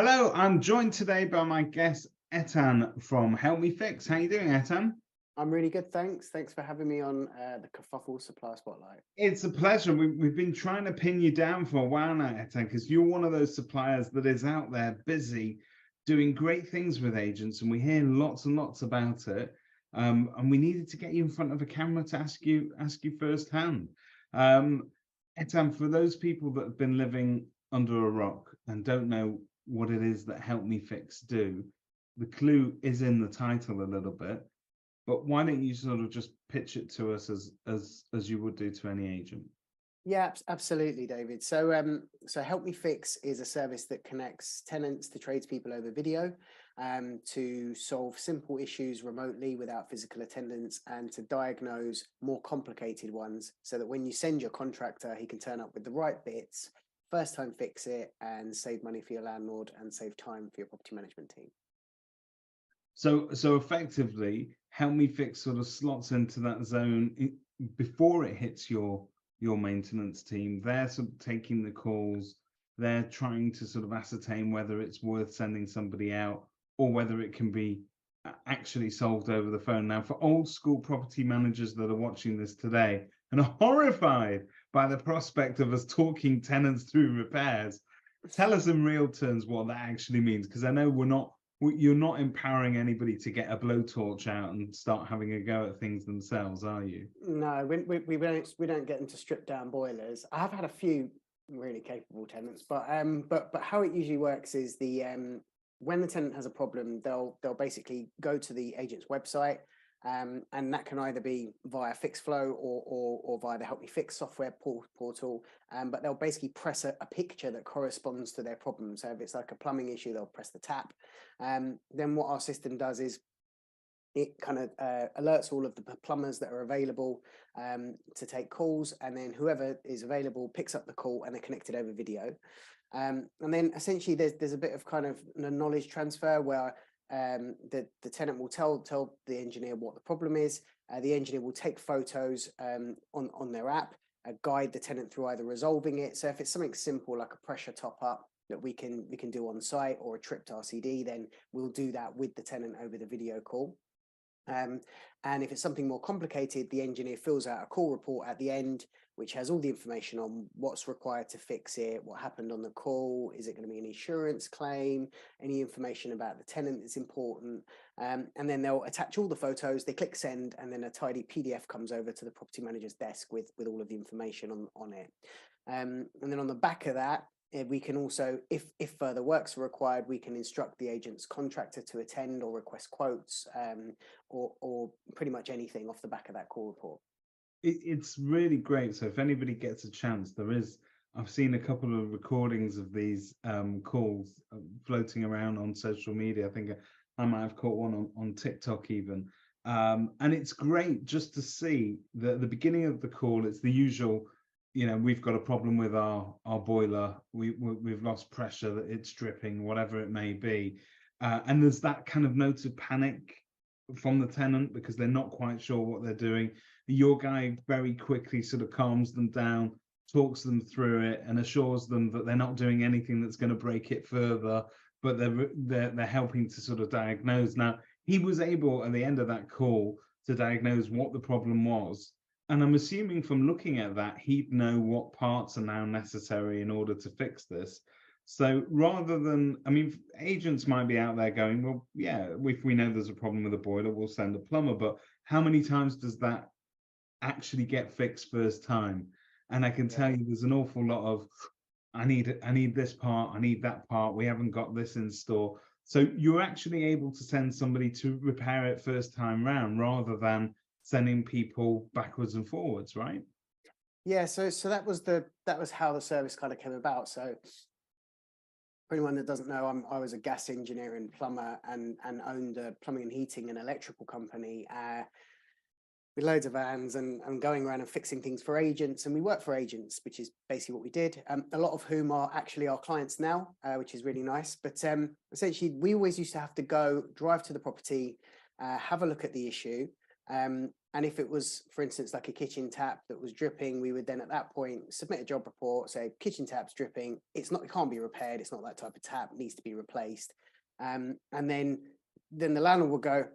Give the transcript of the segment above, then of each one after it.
Hello, I'm joined today by my guest Etan from Help Me Fix. How you doing, Etan? I'm really good, thanks. Thanks for having me on the Kerfuffle Supplier Spotlight. It's a pleasure. We've been trying to pin you down for a while now, Etan, because you're one of those suppliers that is out there busy doing great things with agents, and we hear lots and lots about it. And we needed to get you in front of a camera to ask you firsthand. Etan, for those people that have been living under a rock and don't know what it is that Help Me Fix do, the clue is in the title a little bit. But why don't you sort of just pitch it to us as you would do to any agent? Yeah, absolutely, David. So Help Me Fix is a service that connects tenants to tradespeople over video, to solve simple issues remotely without physical attendance, and to diagnose more complicated ones, so that when you send your contractor, he can turn up with the right bits, first time fix it, and save money for your landlord and save time for your property management team. So effectively, Help Me Fix sort of slots into that zone before it hits your maintenance team. They're sort of taking the calls. They're trying to sort of ascertain whether it's worth sending somebody out or whether it can be actually solved over the phone. Now, for old school property managers that are watching this today and are horrified by the prospect of us talking tenants through repairs, tell us in real terms what that actually means, because I know you're not empowering anybody to get a blowtorch out and start having a go at things themselves, are you? No, we don't get them to strip down boilers. I have had a few really capable tenants, but how it usually works is when the tenant has a problem, they'll basically go to the agent's website, and that can either be via FixFlow or via the Help Me Fix software portal. But they'll basically press a picture that corresponds to their problem. So if it's like a plumbing issue, they'll press the tap. Then what our system does is it kind of alerts all of the plumbers that are available to take calls, and then whoever is available picks up the call and they're connected over video. And then essentially there's a bit of kind of a knowledge transfer where the tenant will tell the engineer what the problem is. The engineer will take photos on their app, guide the tenant through either resolving it. So if it's something simple like a pressure top up that we can do on site, or a tripped RCD, then we'll do that with the tenant over the video call. And if it's something more complicated, the engineer fills out a call report at the end, which has all the information on what's required to fix it, what happened on the call, is it going to be an insurance claim, any information about the tenant that's important. And then they'll attach all the photos, they click send, and then a tidy PDF comes over to the property manager's desk with all of the information on it. And then on the back of that, we can also, if further works are required, we can instruct the agent's contractor to attend or request quotes, or pretty much anything off the back of that call report. It's really great. So if anybody gets a chance, I've seen a couple of recordings of these calls floating around on social media. I think I might have caught one on TikTok even. And it's great just to see the beginning of the call. It's the usual, we've got a problem with our boiler. We've lost pressure, that it's dripping, whatever it may be. And there's that kind of note of panic from the tenant because they're not quite sure what they're doing. Your guy very quickly sort of calms them down, talks them through it, and assures them that they're not doing anything that's going to break it further, but they're helping to sort of diagnose. Now, he was able at the end of that call to diagnose what the problem was. And I'm assuming from looking at that, he'd know what parts are now necessary in order to fix this. So rather than, agents might be out there going, well, yeah, if we know there's a problem with a boiler, we'll send a plumber. But how many times does that actually get fixed first time? And I can tell you there's an awful lot of, I need this part, I need that part, we haven't got this in store. So you're actually able to send somebody to repair it first time round rather than sending people backwards and forwards, right? Yeah, so that was how the service kind of came about. So for anyone that doesn't know, I was a gas engineer and plumber, and owned a plumbing and heating and electrical company with loads of vans and going around and fixing things for agents. And we work for agents, which is basically what we did. A lot of whom are actually our clients now, which is really nice. But essentially, we always used to have to drive to the property, have a look at the issue, And if it was, for instance, like a kitchen tap that was dripping, we would then at that point submit a job report, say kitchen tap's dripping, it can't be repaired, it's not that type of tap, it needs to be replaced. And then the landlord would go,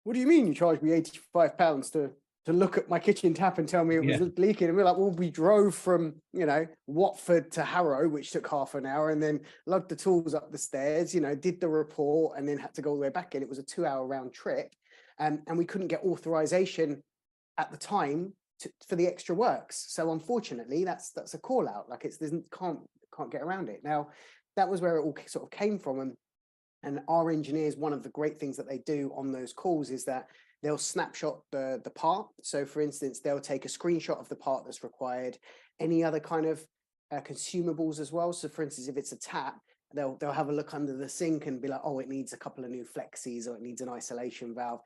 what do you mean you charged me £85 to look at my kitchen tap and tell me it was leaking? And we're like, well, we drove from, Watford to Harrow, which took half an hour, and then lugged the tools up the stairs, did the report, and then had to go all the way back in. It was a 2-hour round trip. And we couldn't get authorization at the time for the extra works. So unfortunately, that's a call out. Like can't get around it. Now, that was where it all sort of came from. And our engineers, one of the great things that they do on those calls is that they'll snapshot the part. So for instance, they'll take a screenshot of the part that's required, any other kind of consumables as well. So for instance, if it's a tap, they'll have a look under the sink and be like, oh, it needs a couple of new flexies, or it needs an isolation valve.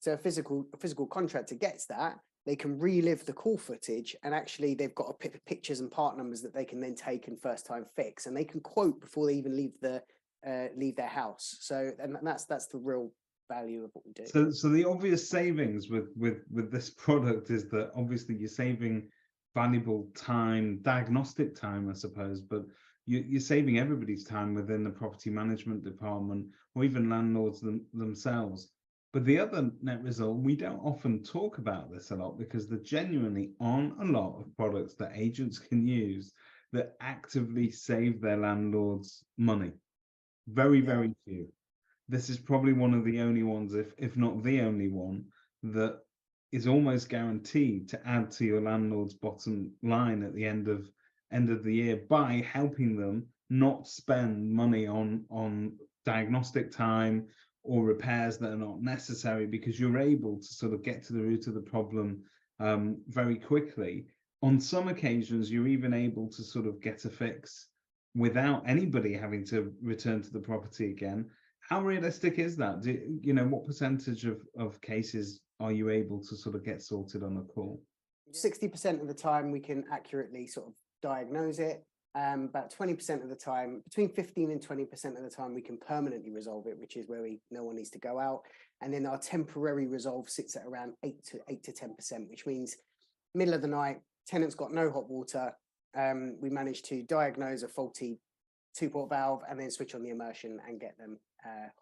So a physical contractor gets that, they can relive the call footage, and actually they've got pictures and part numbers that they can then take and first time fix, and they can quote before they even leave their house. So, and that's the real value of what we do. So the obvious savings with this product is that obviously you're saving valuable time, diagnostic time, I suppose, but you're saving everybody's time within the property management department, or even landlords themselves. But the other net result, we don't often talk about this a lot, because there genuinely aren't a lot of products that agents can use that actively save their landlords money. Very, very few. This is probably one of the only ones, if not the only one, that is almost guaranteed to add to your landlord's bottom line at the end of the year, by helping them not spend money on diagnostic time or repairs that are not necessary, because you're able to sort of get to the root of the problem very quickly. On some occasions, you're even able to sort of get a fix without anybody having to return to the property again. How realistic is that? What percentage of cases are you able to sort of get sorted on a call? 60% of the time we can accurately sort of diagnose it. About 20% of the time, between 15 and 20% of the time, we can permanently resolve it, which is where no one needs to go out. And then our temporary resolve sits at around 8 to 10%, which means middle of the night, tenant's got no hot water. We manage to diagnose a faulty 2-port valve and then switch on the immersion and get them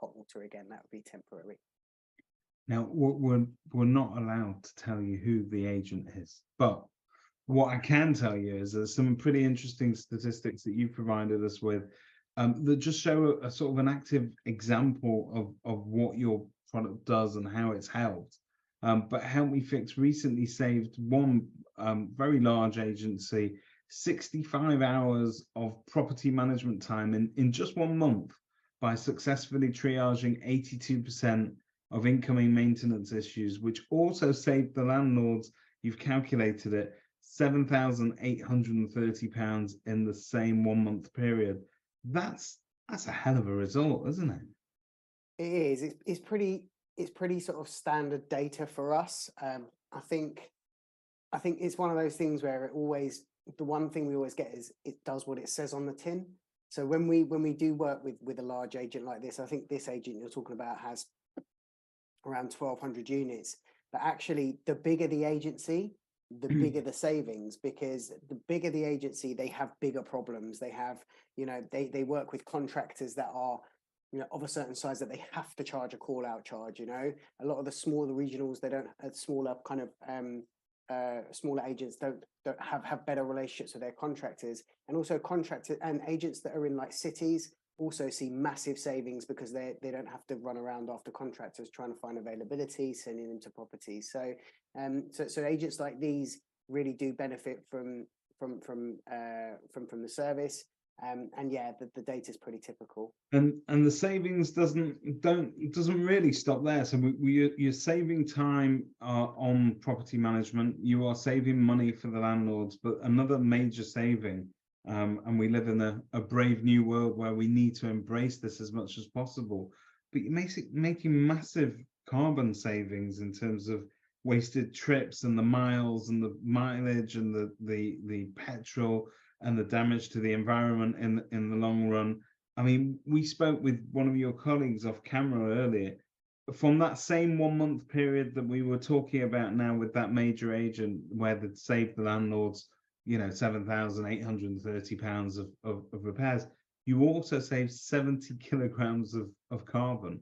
hot water again. That would be temporary. Now, we're not allowed to tell you who the agent is, but what I can tell you is there's some pretty interesting statistics that you've provided us with that just show a sort of an active example of what your product does and how it's helped. But Help Me Fix recently saved one very large agency 65 hours of property management time in just 1 month, by successfully triaging 82% of incoming maintenance issues, which also saved the landlords, you've calculated it, £7,830 in the same 1 month period. That's a hell of a result, isn't it? It is. It's pretty sort of standard data for us. I think it's one of those things where the one thing we always get is it does what it says on the tin. So when we do work with a large agent like this, I think this agent you're talking about has around 1,200 units. But actually, the bigger the agency, the bigger the savings, because the bigger the agency, they have bigger problems. They have, they work with contractors that are, of a certain size that they have to charge a call out charge. A lot of the smaller regionals, they don't, smaller kind of smaller agents don't have better relationships with their contractors, and also contractors and agents that are in like cities also see massive savings, because they don't have to run around after contractors trying to find availability, sending them to properties. So so agents like these really do benefit from the service. And yeah, the data is pretty typical. And the savings doesn't really stop there. So you're saving time on property management. You are saving money for the landlords, but another major saving. And we live in a brave new world where we need to embrace this as much as possible. But you're making massive carbon savings in terms of wasted trips and the miles and the mileage and the petrol and the damage to the environment in the long run. I mean, we spoke with one of your colleagues off camera earlier. from that same 1 month period that we were talking about now with that major agent where they'd saved the landlords, £7,830 of repairs, you also saved 70 kilograms of carbon,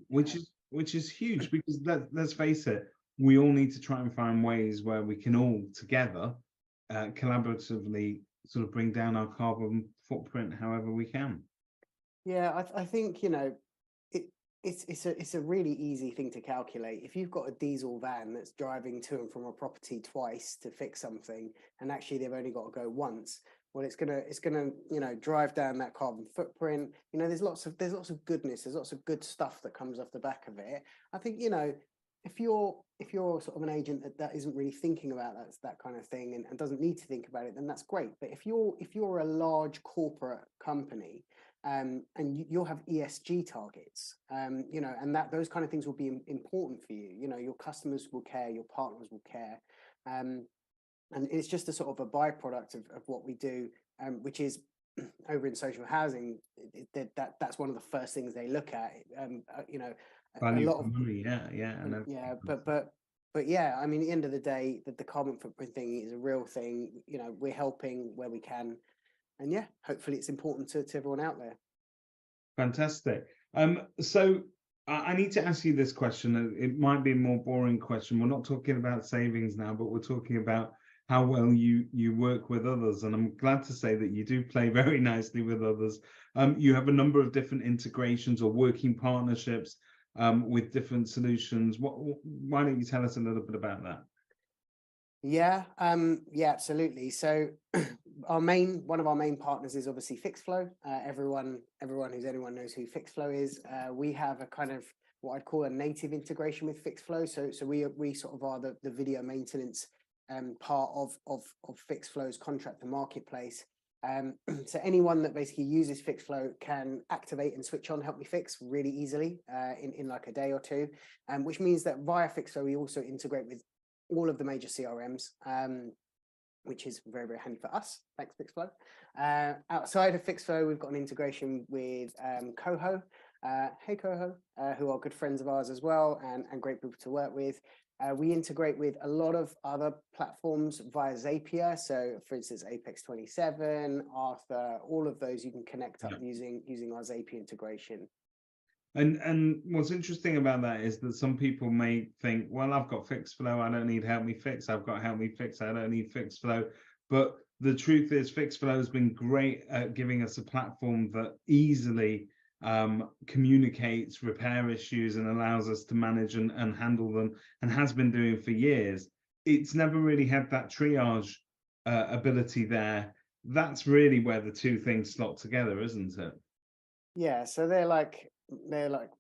which is huge, because let's face it, we all need to try and find ways where we can all together collaboratively sort of bring down our carbon footprint however we can. Yeah, I think, it's a really easy thing to calculate. If you've got a diesel van that's driving to and from a property twice to fix something, and actually they've only got to go once, well, it's gonna drive down that carbon footprint. There's lots of goodness, there's lots of good stuff that comes off the back of it. I think, if you're sort of an agent that isn't really thinking about that kind of thing, and doesn't need to think about it, then that's great. But if you're a large corporate company, and you'll have ESG targets, and that those kind of things will be important for you. Your customers will care, your partners will care, and it's just a sort of a byproduct of what we do, which is over in social housing. That's one of the first things they look at. A Value lot for of money, yeah, and yeah, but yeah, I mean, at the end of the day, the carbon footprint thing is a real thing. We're helping where we can. And yeah, hopefully it's important to everyone out there. fantastic. So I need to ask you this question. It might be a more boring question. We're not talking about savings now, but we're talking about how well you work with others. And I'm glad to say that you do play very nicely with others. You have a number of different integrations or working partnerships with different solutions. Why don't you tell us a little bit about that? Yeah, absolutely. So one of our main partners is obviously FixFlow. Everyone knows who FixFlow is. We have a kind of what I'd call a native integration with FixFlow. So we sort of are the video maintenance part of FixFlow's contractor marketplace. So anyone that basically uses FixFlow can activate and switch on Help Me Fix really easily in like a day or two, which means that via FixFlow we also integrate with all of the major CRMs, which is very, very handy for us. Thanks, FixFlow. Outside of FixFlow, we've got an integration with Coho. Hey, Coho, who are good friends of ours as well, and great people to work with. We integrate with a lot of other platforms via Zapier. So, for instance, Apex 27, Arthur, all of those you can connect up using our Zapier integration. And what's interesting about that is that some people may think, well, I've got FixFlow, I don't need Help Me Fix. I've got Help Me Fix, I don't need FixFlow. But the truth is, FixFlow has been great at giving us a platform that easily communicates repair issues and allows us to manage and handle them, and has been doing for years. It's never really had that triage ability there. That's really where the two things slot together, isn't it? Yeah, so they're like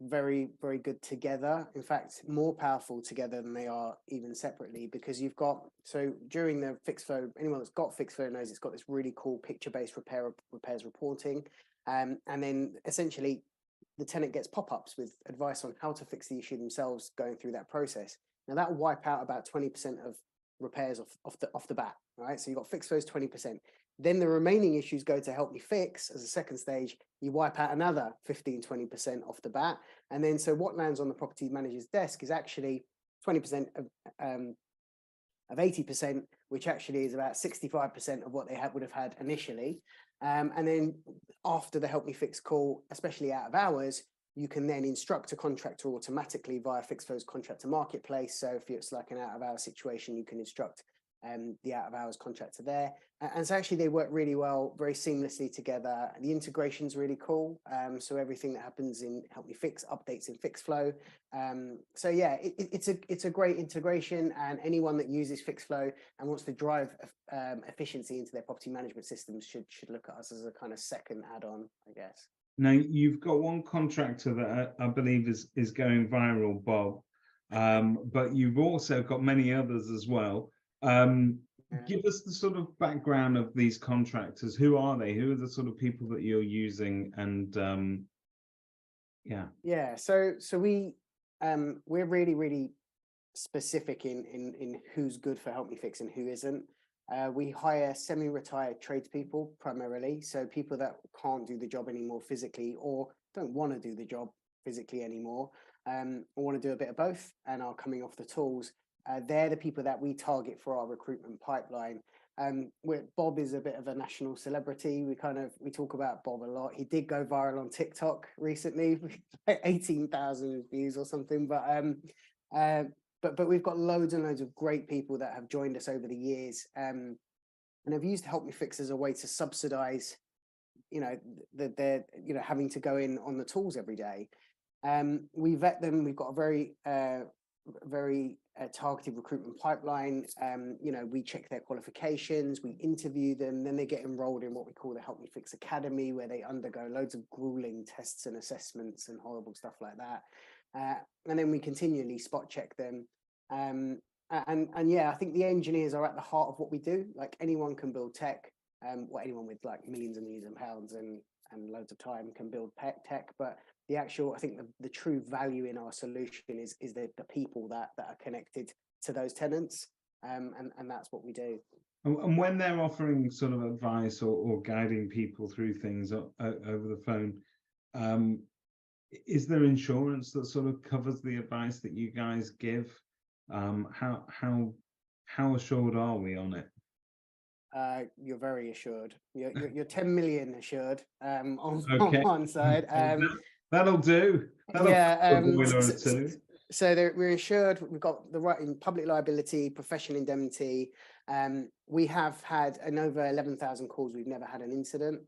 very, very good together. In fact, more powerful together than they are even separately, because you've got, so during the FixFlow, anyone that's got FixFlow knows it's got this really cool picture-based repairs reporting. And then essentially the tenant gets pop-ups with advice on how to fix the issue themselves going through that process. Now that will wipe out about 20% of repairs off the bat, right? So you've got FixFlow's 20%. Then the remaining issues go to Help Me Fix as a second stage. You wipe out another 15-20% off the bat. And then so what lands on the property manager's desk is actually 20% of 80%, which actually is about 65% of what they would have had initially. And then after the Help Me Fix call, especially out of hours, you can then instruct a contractor automatically via FixFlow's contractor marketplace. So if it's like an out of hours situation, you can instruct the out of hours contractor there. And so actually they work really well, very seamlessly together. The integration's really cool. So everything that happens in Help Me Fix updates in FixFlow. So yeah, it's a great integration, and anyone that uses FixFlow and wants to drive efficiency into their property management systems should look at us as a kind of second add-on, I guess. Now, you've got one contractor that I believe is going viral, Bob, but you've also got many others as well. Give us the sort of background of these contractors. Who are they? Who are the sort of people that you're using? And yeah. So we're really, really specific in who's good for Help Me Fix and who isn't. We hire semi-retired tradespeople primarily, so people that can't do the job anymore physically or don't want to do the job physically anymore. or want to do a bit of both and are coming off the tools, they're the people that we target for our recruitment pipeline. Bob is a bit of a national celebrity. We talk about Bob a lot. He did go viral on TikTok recently, like 18,000 views or something. But we've got loads and loads of great people that have joined us over the years, and have used Help Me Fix as a way to subsidize, they're having to go in on the tools every day. We vet them. We've got a very targeted recruitment pipeline. We check their qualifications, we interview them, then they get enrolled in what we call the Help Me Fix Academy, where they undergo loads of grueling tests and assessments and horrible stuff like that. And then we continually spot check them. And yeah, I think the engineers are at the heart of what we do. Like, anyone can build tech, or anyone with like millions and millions of pounds and loads of time can build tech, but I think the true value in our solution is the people that are connected to those tenants, and that's what we do. And when they're offering sort of advice or guiding people through things over the phone, is there insurance that sort of covers the advice that you guys give? How assured are we on it? You're very assured. You're 10 million assured, on one side. That'll do. So we're insured. We've got the right in public liability, professional indemnity. We have had over 11,000 calls. We've never had an incident.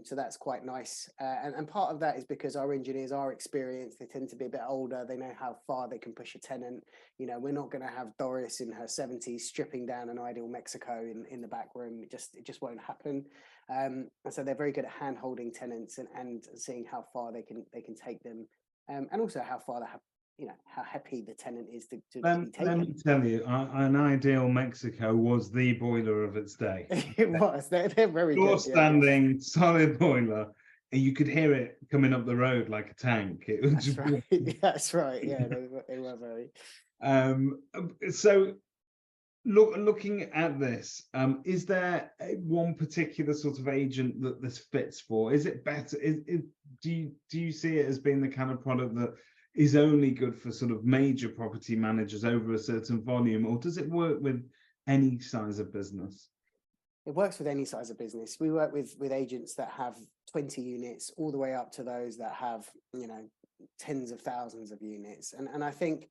So that's quite nice. And part of that is because our engineers are experienced. They tend to be a bit older. They know how far they can push a tenant. We're not going to have Doris in her 70s stripping down an Ideal Mexico in the back room. It just won't happen. And so they're very good at hand holding tenants and seeing how far they can take them, and also how far they have, how happy the tenant is to be taken. Let me tell you, an Ideal Mexico was the boiler of its day. It was. They're very good. Standing, solid boiler, and you could hear it coming up the road like a tank. It was That's right. That's right. Yeah, they were very. So, looking at this, is there one particular sort of agent that this fits for? Is it better? Do you see it as being the kind of product that is only good for sort of major property managers over a certain volume, or does it work with any size of business? It works with any size of business. We work with agents that have 20 units all the way up to those that have, tens of thousands of units. And I think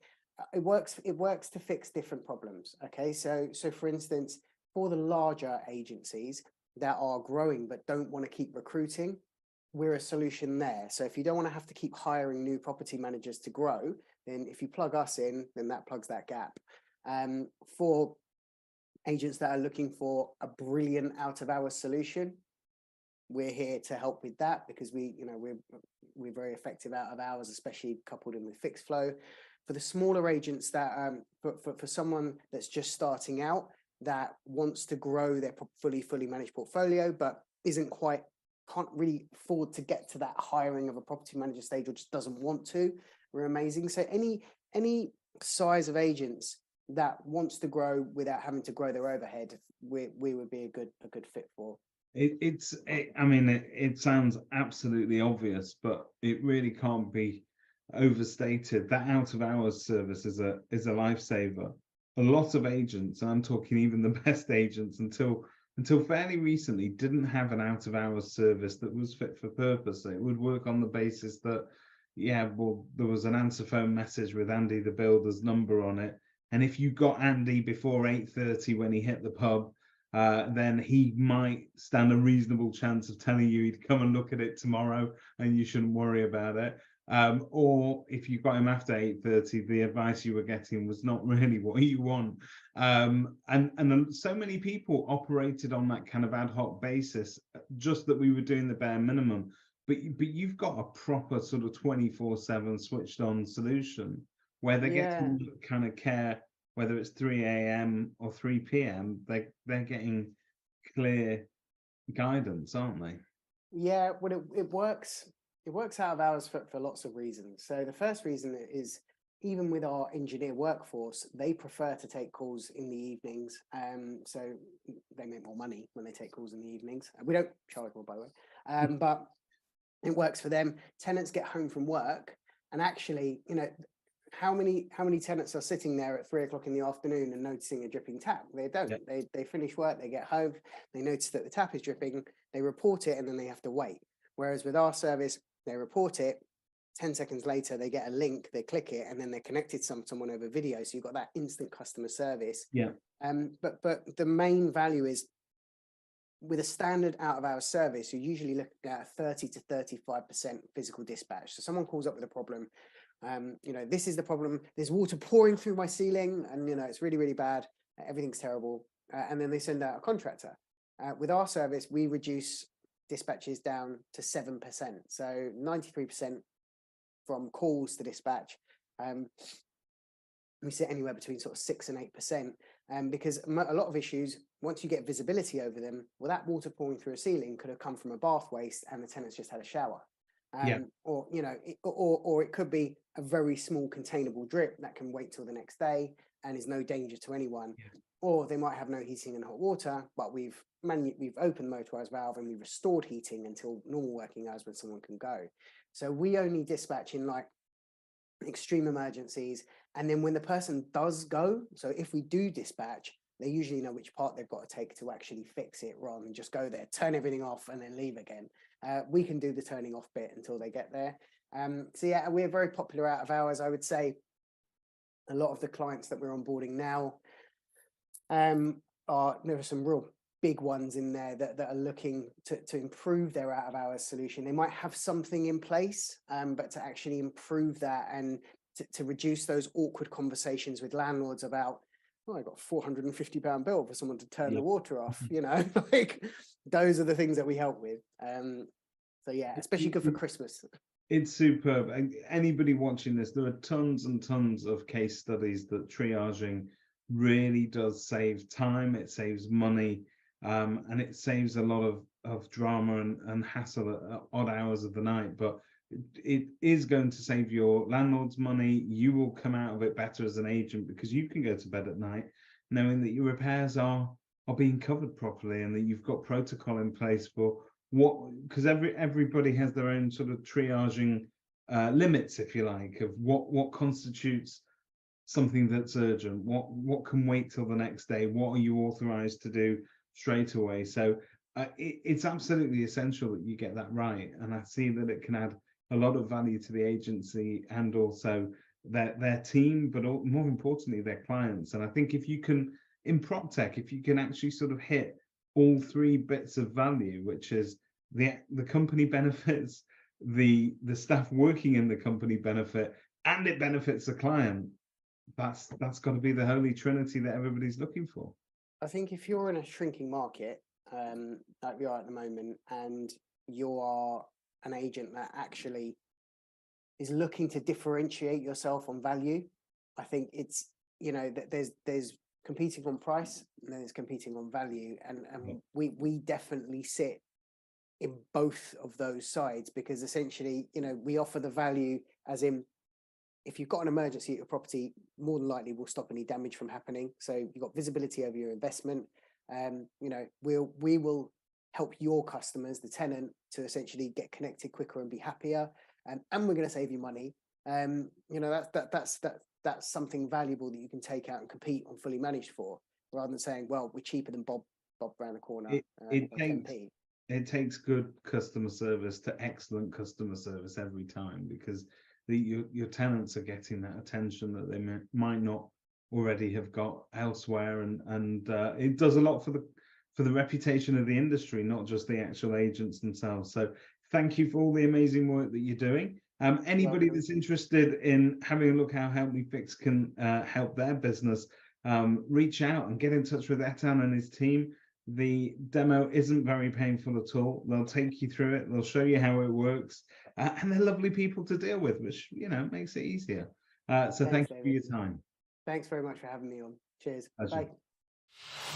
it works to fix different problems. Okay. So for instance, for the larger agencies that are growing but don't want to keep recruiting, we're a solution there. So if you don't want to have to keep hiring new property managers to grow, then if you plug us in, then that plugs that gap. For agents that are looking for a brilliant out of hours solution, we're here to help with that, because we're very effective out of hours, especially coupled in with fixed flow. For the smaller agents that for someone that's just starting out that wants to grow their fully managed portfolio but can't really afford to get to that hiring of a property manager stage, or just doesn't want to, we're amazing. So any size of agents that wants to grow without having to grow their overhead, we would be a good fit for. It sounds absolutely obvious, but it really can't be overstated. That out of hours service is a lifesaver. A lot of agents, and I'm talking even the best agents, until fairly recently, didn't have an out of hours service that was fit for purpose. It would work on the basis that, there was an answer phone message with Andy the builder's number on it, and if you got Andy before 8:30 when he hit the pub, then he might stand a reasonable chance of telling you he'd come and look at it tomorrow and you shouldn't worry about it. Or if you got him after 8:30, the advice you were getting was not really what you want. And so many people operated on that kind of ad hoc basis, just that we were doing the bare minimum. But you've got a proper sort of 24/7 switched on solution where they're getting kind of care, whether it's 3 a.m. or 3 p.m. They're getting clear guidance, aren't they? Yeah, well, it works. It works out of hours for lots of reasons. So the first reason is, even with our engineer workforce, they prefer to take calls in the evenings. So they make more money when they take calls in the evenings. We don't charge more, by the way, but it works for them. Tenants get home from work And actually, how many tenants are sitting there at 3 o'clock in the afternoon and noticing a dripping tap? They don't. Yeah. They finish work, they get home, they notice that the tap is dripping, they report it, and then they have to wait. Whereas with our service, they report it, 10 seconds later, they get a link, they click it, and then they're connected to someone over video. So you've got that instant customer service. Yeah. But the main value is, with a standard out of hours service, you're usually looking at a 30 to 35% physical dispatch. So someone calls up with a problem. This is the problem. There's water pouring through my ceiling, and it's really, really bad. Everything's terrible. And then they send out a contractor. With our service, we reduce dispatches down to 7%. So 93% from calls to dispatch. We sit anywhere between sort of 6 and 8%. Because a lot of issues, once you get visibility over them, well, that water pouring through a ceiling could have come from a bath waste and the tenant's just had a shower. Or it could be a very small containable drip that can wait till the next day and is no danger to anyone. Or they might have no heating and hot water, but we've opened the motorized valve and we restored heating until normal working hours when someone can go. So we only dispatch in like extreme emergencies. And then when the person does go, so if we do dispatch, they usually know which part they've got to take to actually fix it, rather than just go there, turn everything off and then leave again. We can do the turning off bit until they get there. So yeah, we're very popular out of hours. I would say a lot of the clients that we're onboarding now, there are some real big ones in there that are looking to improve their out of hours solution. They might have something in place, but to actually improve that and to reduce those awkward conversations with landlords about, I got a £450 bill for someone to turn the water off, like those are the things that we help with. So yeah, especially good for Christmas. It's superb. Anybody watching this, there are tons and tons of case studies that triaging really does save time, it saves money, and it saves a lot of drama and hassle at odd hours of the night. But it is going to save your landlord's money. You will come out of it better as an agent, because you can go to bed at night knowing that your repairs are being covered properly and that you've got protocol in place for what, because everybody has their own sort of triaging limits, if you like, of what constitutes something that's urgent, what can wait till the next day, what are you authorized to do straight away. So it's absolutely essential that you get that right, and I see that it can add a lot of value to the agency and also their team, but more importantly their clients. And I think if you can, in prop tech, if you can actually sort of hit all three bits of value, which is the company benefits, the staff working in the company benefit, and it benefits the client, that's got to be the holy trinity that everybody's looking for. I think if you're in a shrinking market, like we are at the moment, and you are an agent that actually is looking to differentiate yourself on value, I think it's, that there's competing on price and there's competing on value, and we definitely sit in both of those sides, because essentially, we offer the value as in, if you've got an emergency at your property, more than likely we'll stop any damage from happening. So you've got visibility over your investment. We will help your customers, the tenant, to essentially get connected quicker and be happier. And we're going to save you money. That's something valuable that you can take out and compete on fully managed for, rather than saying, well, we're cheaper than Bob around the corner. It takes good customer service to excellent customer service every time, because your tenants are getting that attention that they might not already have got elsewhere, and it does a lot for the reputation of the industry, not just the actual agents themselves. So thank you for all the amazing work that you're doing. Anybody that's interested in having a look how Help Me Fix can help their business, reach out and get in touch with Etan and his team. The demo isn't very painful at all. They'll take you through it. They'll show you how it works, and they're lovely people to deal with, which makes it easier. So thank you for your time. Thanks very much for having me on. Cheers. Pleasure.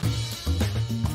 Bye.